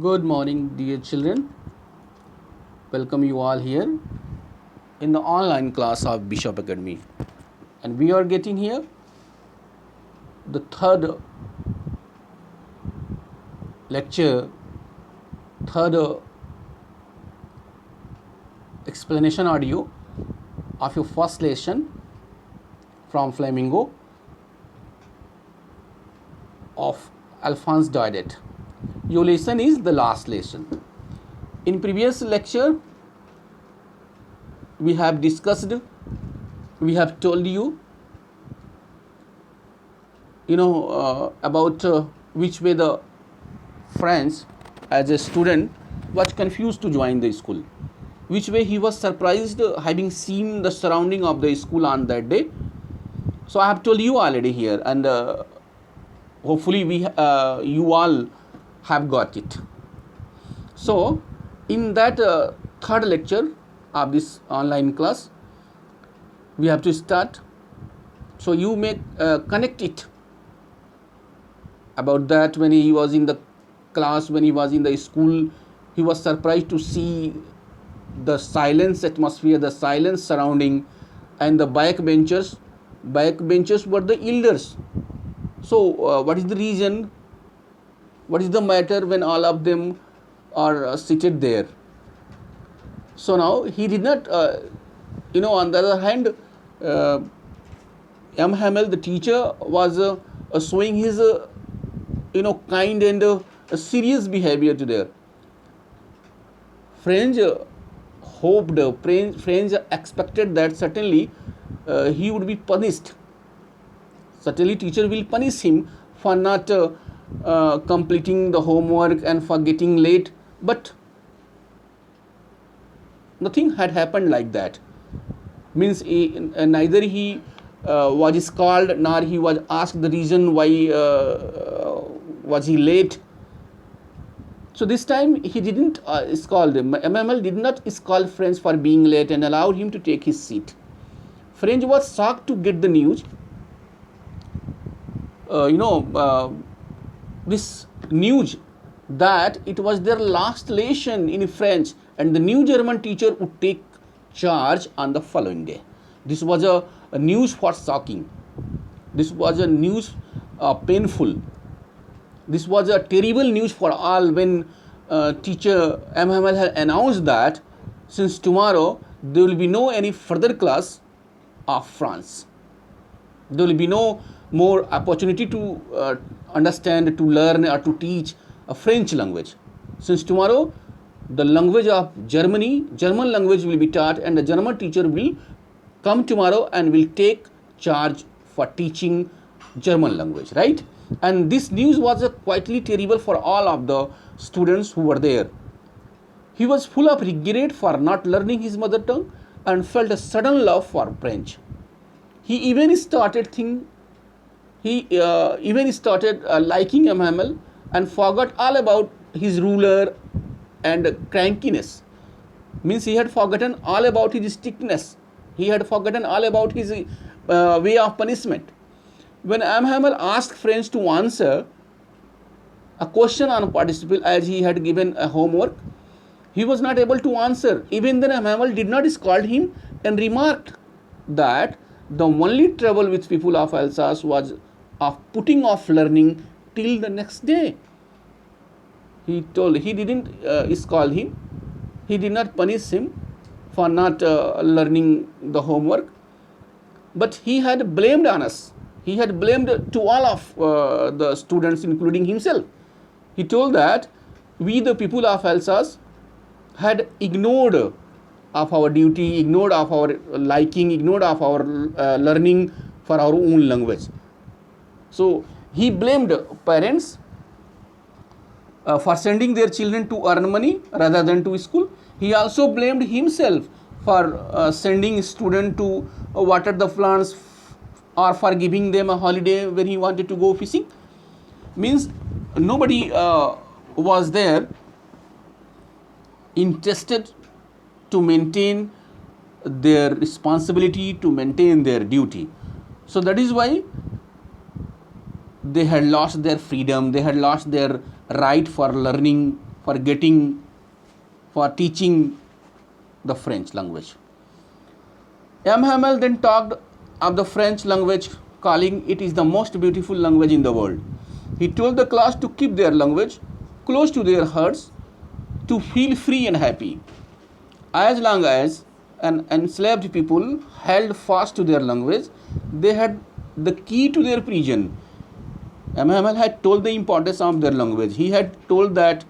Good morning, dear children. Welcome you all here in the online class of Bishop Academy. And we are getting here the third lecture, third explanation audio of your first lesson from Flamingo of Alphonse Daudet. Your lesson is the last lesson. In previous lecture, we have discussed, we have told you, about which way the Franz, as a student, was confused to join the school. Which way he was surprised having seen the surrounding of the school on that day. So I have told you already here, and hopefully you all have got it. So in that third lecture of this online class, we have to start. So you may connect it about that. When he was in the class, when he was in the school, he was surprised to see the silence atmosphere, the silence surrounding, and the back benchers. Back benchers were the elders. So what is the reason? What is the matter when all of them are seated there? So now he did not, on the other hand, M. Hamel, the teacher, was showing his, kind and serious behavior to there. Franz hoped, Franz expected that certainly he would be punished. Certainly teacher will punish him for not completing the homework and for getting late. But nothing had happened like that. Means neither he was scolded nor he was asked the reason why was he late. So this time he didn't scold him. MML did not scold Franz for being late and allowed him to take his seat. Franz was shocked to get the news. This news that it was their last lesson in French and the new German teacher would take charge on the following day. This was a news for shocking. This was a news painful. This was a terrible news for all when teacher M. Hamel had announced that since tomorrow there will be no any further class of France. There will be no more opportunity to understand, to learn or to teach a French language. Since tomorrow the language of Germany, German language will be taught, and the German teacher will come tomorrow and will take charge for teaching German language, right? And this news was quietly terrible for all of the students who were there. He was full of regret for not learning his mother tongue and felt a sudden love for French. He even started liking Emmanuel and forgot all about his ruler and crankiness. Means he had forgotten all about his strictness. He had forgotten all about his way of punishment. When Hamel asked Franz to answer a question on participle as he had given a homework, he was not able to answer. Even then Hamel did not scold him and remarked that the only trouble with people of Alsace was of putting off learning till the next day. He didn't scold him. He did not punish him for not learning the homework. But he had blamed on us. He had blamed to all of the students, including himself. He told that we, the people of Alsace, had ignored of our duty, ignored of our liking, ignored of our learning for our own language. So he blamed parents for sending their children to earn money rather than to school. He also blamed himself for sending students to water the plants or for giving them a holiday when he wanted to go fishing. Means nobody was there interested to maintain their responsibility, to maintain their duty. So that is why they had lost their freedom, they had lost their right for learning for getting, for teaching the French language. M. Hamel then talked of the French language, calling it is the most beautiful language in the world. He told the class to keep their language close to their hearts, to feel free and happy. As long as an enslaved people held fast to their language, they had the key to their prison. M. Hamel had told the importance of their language. He had told that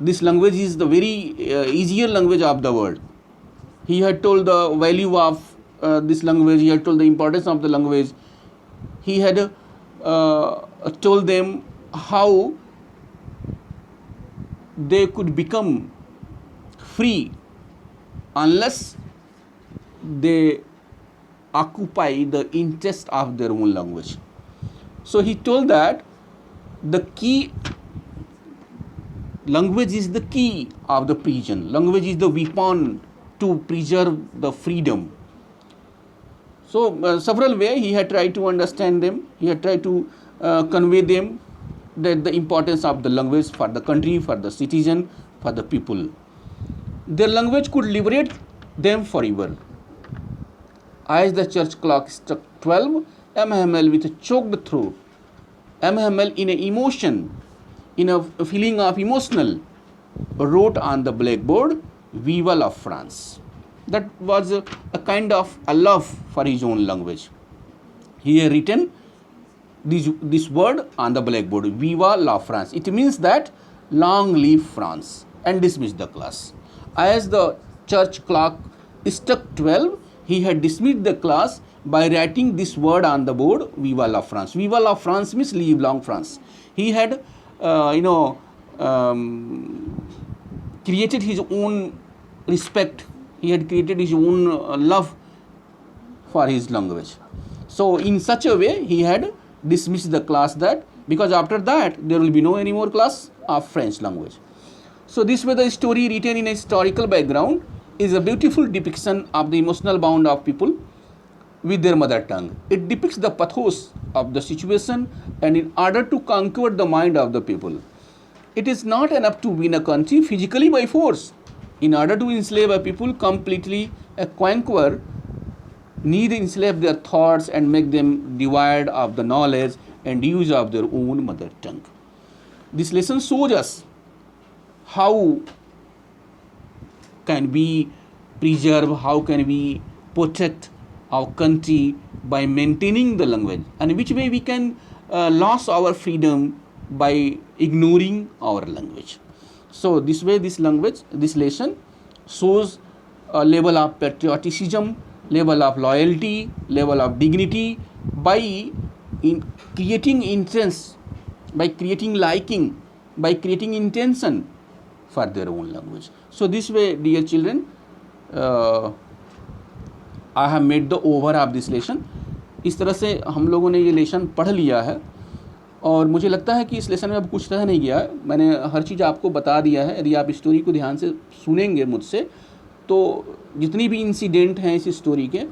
this language is the very easier language of the world. He had told the value of this language. He had told the importance of the language. He had told them how they could become free unless they occupy the interest of their own language. So he told that the key, language is the key of the prison. Language is the weapon to preserve the freedom. So several ways he had tried to understand them. He had tried to convey them that the importance of the language for the country, for the citizen, for the people. Their language could liberate them forever. As the church clock struck 12, M. Hamel with a choked throat, M. Hamel in a emotion, in a feeling of emotional, wrote on the blackboard, Viva la France. That was a kind of a love for his own language. He had written this word on the blackboard, Viva la France. It means that long live France, and dismissed the class. As the church clock struck 12, he had dismissed the class by writing this word on the board, Viva la France. Viva la France means live long France. He had, created his own respect. He had created his own love for his language. So in such a way, he had dismissed the class, that because after that there will be no any more class of French language. So this way the story, written in a historical background, is a beautiful depiction of the emotional bond of people with their mother tongue. It depicts the pathos of the situation, and in order to conquer the mind of the people, it is not enough to win a country physically by force. In order to enslave a people completely, a conqueror need enslave their thoughts and make them devoid of the knowledge and use of their own mother tongue. This lesson shows us how can we preserve, how can we protect our country by maintaining the language, and which way we can lose our freedom by ignoring our language. So this way this lesson shows a level of patriotism, level of loyalty, level of dignity, by creating interest, by creating liking, by creating intention for their own language. So this way, dear children, I have made the over of this lesson. इस तरह से हम लोगों ने ये lesson पढ़ लिया है, और मुझे लगता है कि इस लेसन में अब कुछ रह नहीं गया है. मैंने हर चीज़ आपको बता दिया है. यदि आप स्टोरी को ध्यान से सुनेंगे मुझसे, तो जितनी भी इंसिडेंट हैं इस स्टोरी के,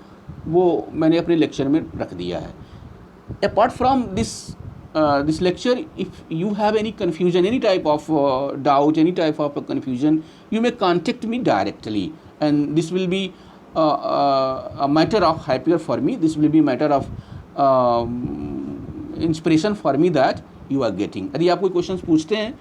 वो मैंने अपने लेक्चर में रख दिया है. Apart from this lecture, if you have any confusion, any type of doubt, any type of confusion, you may contact me directly, and this will be a matter of happier for me. This will be matter of inspiration for me that you are getting. यदि आप कोई questions पूछते हैं,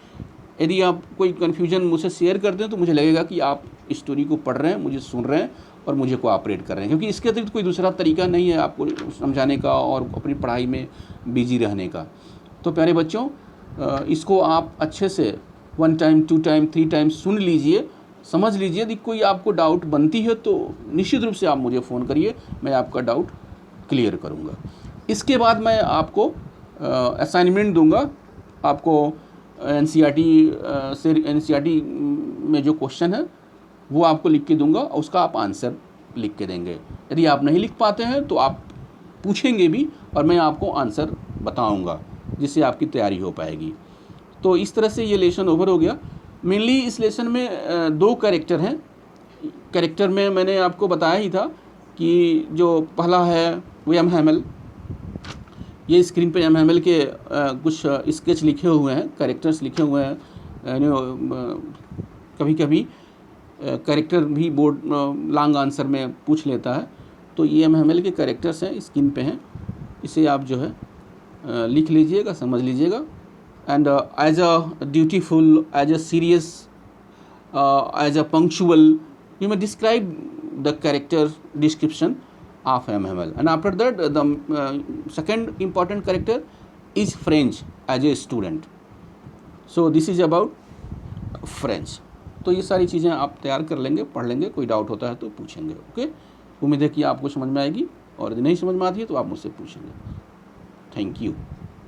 यदि आप कोई confusion मुझसे share करते हैं, तो मुझे लगेगा कि आप स्टोरी को पढ़ रहे हैं, मुझे सुन रहे हैं और मुझे कोऑपरेट कर रहे हैं, क्योंकि इसके अतिरिक्त कोई दूसरा तरीका नहीं है आपको समझाने का और अपनी पढ़ाई में बिजी रहने का. तो प्यारे बच्चों, इसको आप अच्छे से 1 टाइम 2 टाइम 3 टाइम सुन लीजिए, समझ लीजिए. यदि कोई आपको डाउट बनती है तो निश्चित रूप से आप मुझे फ़ोन करिए, मैं आपका डाउट क्लियर करूँगा. इसके बाद मैं आपको असाइनमेंट दूंगा. आपको एनसीईआरटी में जो क्वेश्चन है वो आपको लिख के दूंगा, और उसका आप आंसर लिख के देंगे. यदि आप नहीं लिख पाते हैं तो आप पूछेंगे भी, और मैं आपको आंसर बताऊंगा, जिससे आपकी तैयारी हो पाएगी. तो इस तरह से ये लेसन ओवर हो गया. मेनली इस लेसन में 2 कैरेक्टर हैं. कैरेक्टर में मैंने आपको बताया ही था कि जो पहला है वो एम हैमल. ये स्क्रीन पे एम हैमल के कुछ स्केच लिखे हुए हैं, कैरेक्टर्स लिखे हुए हैं. कभी कभी कैरेक्टर भी बोर्ड लॉन्ग आंसर में पूछ लेता है। तो ये ML के कैरेक्टर्स हैं, स्क्रीन पे हैं, इसे आप जो है लिख लीजिएगा, समझ लीजिएगा। And as a dutiful, as a serious, as a punctual, you may describe the character description of ML. And after that, the second important character is French as a student. So this is about French. तो ये सारी चीज़ें आप तैयार कर लेंगे, पढ़ लेंगे, कोई डाउट होता है तो पूछेंगे। ओके, उम्मीद है कि आपको समझ में आएगी, और यदि नहीं समझ में आती है तो आप मुझसे पूछेंगे। Thank you.